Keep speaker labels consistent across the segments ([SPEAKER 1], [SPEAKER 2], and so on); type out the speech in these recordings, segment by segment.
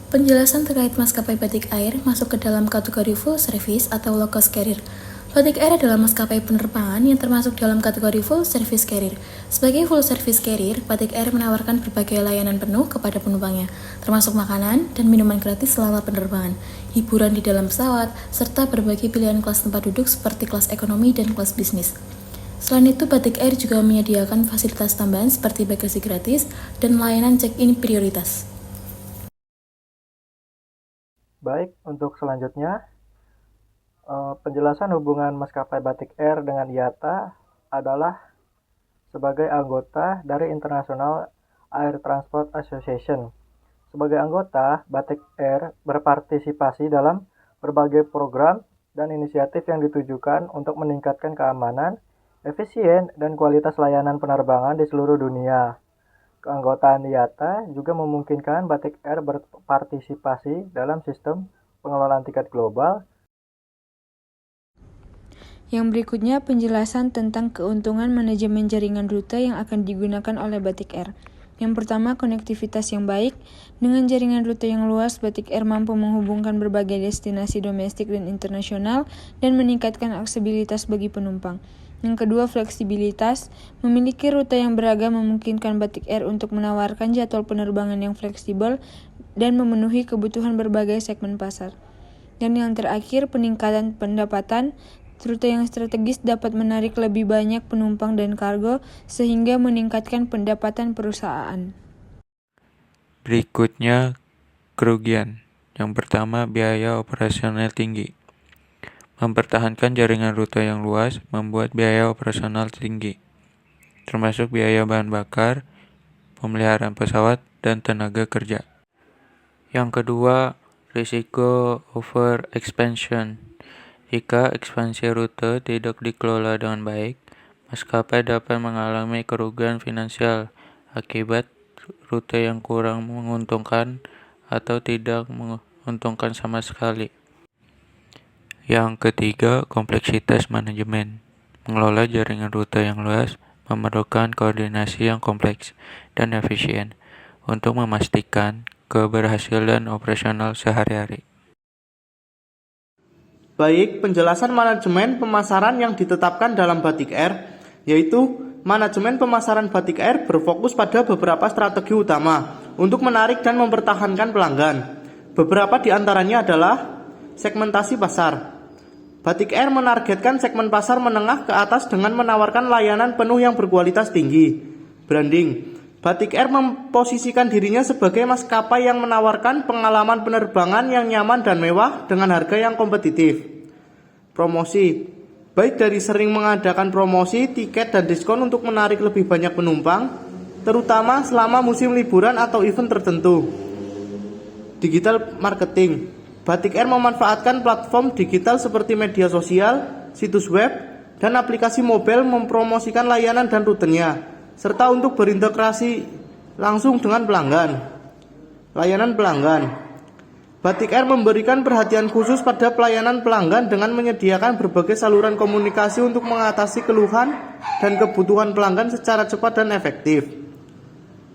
[SPEAKER 1] Penjelasan terkait maskapai Batik Air masuk ke dalam kategori full service atau low cost carrier. Batik Air adalah maskapai penerbangan yang termasuk dalam kategori full service carrier. Sebagai full service carrier, Batik Air menawarkan berbagai layanan penuh kepada penumpangnya, termasuk makanan dan minuman gratis selama penerbangan, hiburan di dalam pesawat, serta berbagai pilihan kelas tempat duduk seperti kelas ekonomi dan kelas bisnis. Selain itu, Batik Air juga menyediakan fasilitas tambahan seperti bagasi gratis dan layanan check-in prioritas.
[SPEAKER 2] Baik, untuk selanjutnya, penjelasan hubungan maskapai Batik Air dengan IATA adalah sebagai anggota dari International Air Transport Association. Sebagai anggota, Batik Air berpartisipasi dalam berbagai program dan inisiatif yang ditujukan untuk meningkatkan keamanan, efisien, dan kualitas layanan penerbangan di seluruh dunia. Keanggotaan IATA juga memungkinkan Batik Air berpartisipasi dalam sistem pengelolaan tiket global.
[SPEAKER 3] Yang berikutnya penjelasan tentang keuntungan manajemen jaringan rute yang akan digunakan oleh Batik Air. Yang pertama, konektivitas yang baik. Dengan jaringan rute yang luas, Batik Air mampu menghubungkan berbagai destinasi domestik dan internasional dan meningkatkan aksesibilitas bagi penumpang. Yang kedua, fleksibilitas. Memiliki rute yang beragam memungkinkan Batik Air untuk menawarkan jadwal penerbangan yang fleksibel dan memenuhi kebutuhan berbagai segmen pasar. Dan yang terakhir, peningkatan pendapatan. Rute yang strategis dapat menarik lebih banyak penumpang dan kargo sehingga meningkatkan pendapatan perusahaan.
[SPEAKER 4] Berikutnya, kerugian. Yang pertama, biaya operasional tinggi. Mempertahankan jaringan rute yang luas membuat biaya operasional tinggi, termasuk biaya bahan bakar, pemeliharaan pesawat, dan tenaga kerja. Yang kedua, risiko over expansion. Jika ekspansi rute tidak dikelola dengan baik, maskapai dapat mengalami kerugian finansial akibat rute yang kurang menguntungkan atau tidak menguntungkan sama sekali. Yang ketiga, kompleksitas manajemen. Mengelola jaringan rute yang luas memerlukan koordinasi yang kompleks dan efisien untuk memastikan keberhasilan operasional sehari-hari.
[SPEAKER 5] Baik, penjelasan manajemen pemasaran yang ditetapkan dalam Batik Air, yaitu manajemen pemasaran Batik Air berfokus pada beberapa strategi utama untuk menarik dan mempertahankan pelanggan. Beberapa di antaranya adalah segmentasi pasar. Batik Air menargetkan segmen pasar menengah ke atas dengan menawarkan layanan penuh yang berkualitas tinggi. Branding. Batik Air memposisikan dirinya sebagai maskapai yang menawarkan pengalaman penerbangan yang nyaman dan mewah dengan harga yang kompetitif. Promosi. Baik dari sering mengadakan promosi, tiket, dan diskon untuk menarik lebih banyak penumpang, terutama selama musim liburan atau event tertentu. Digital marketing. Batik Air memanfaatkan platform digital seperti media sosial, situs web, dan aplikasi mobile mempromosikan layanan dan rutenya, serta untuk berintegrasi langsung dengan pelanggan. Layanan pelanggan. Batik Air memberikan perhatian khusus pada pelayanan pelanggan dengan menyediakan berbagai saluran komunikasi untuk mengatasi keluhan dan kebutuhan pelanggan secara cepat dan efektif.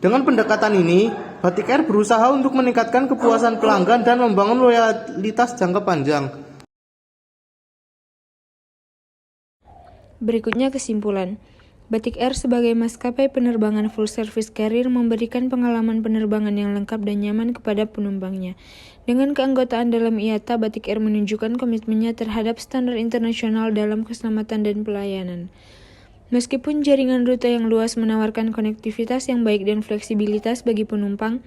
[SPEAKER 5] Dengan pendekatan ini, Batik Air berusaha untuk meningkatkan kepuasan pelanggan dan membangun loyalitas jangka panjang.
[SPEAKER 3] Berikutnya kesimpulan. Batik Air sebagai maskapai penerbangan full service carrier memberikan pengalaman penerbangan yang lengkap dan nyaman kepada penumpangnya. Dengan keanggotaan dalam IATA, Batik Air menunjukkan komitmennya terhadap standar internasional dalam keselamatan dan pelayanan. Meskipun jaringan rute yang luas menawarkan konektivitas yang baik dan fleksibilitas bagi penumpang,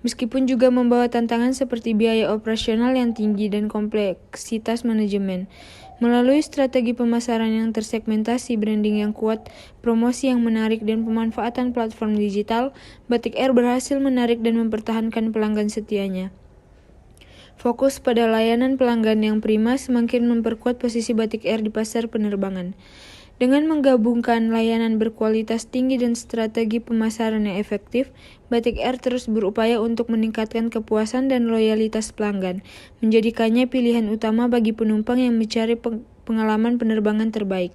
[SPEAKER 3] meskipun juga membawa tantangan seperti biaya operasional yang tinggi dan kompleksitas manajemen. Melalui strategi pemasaran yang tersegmentasi, branding yang kuat, promosi yang menarik, dan pemanfaatan platform digital, Batik Air berhasil menarik dan mempertahankan pelanggan setianya. Fokus pada layanan pelanggan yang prima semakin memperkuat posisi Batik Air di pasar penerbangan. Dengan menggabungkan layanan berkualitas tinggi dan strategi pemasaran yang efektif, Batik Air terus berupaya untuk meningkatkan kepuasan dan loyalitas pelanggan, menjadikannya pilihan utama bagi penumpang yang mencari pengalaman penerbangan terbaik.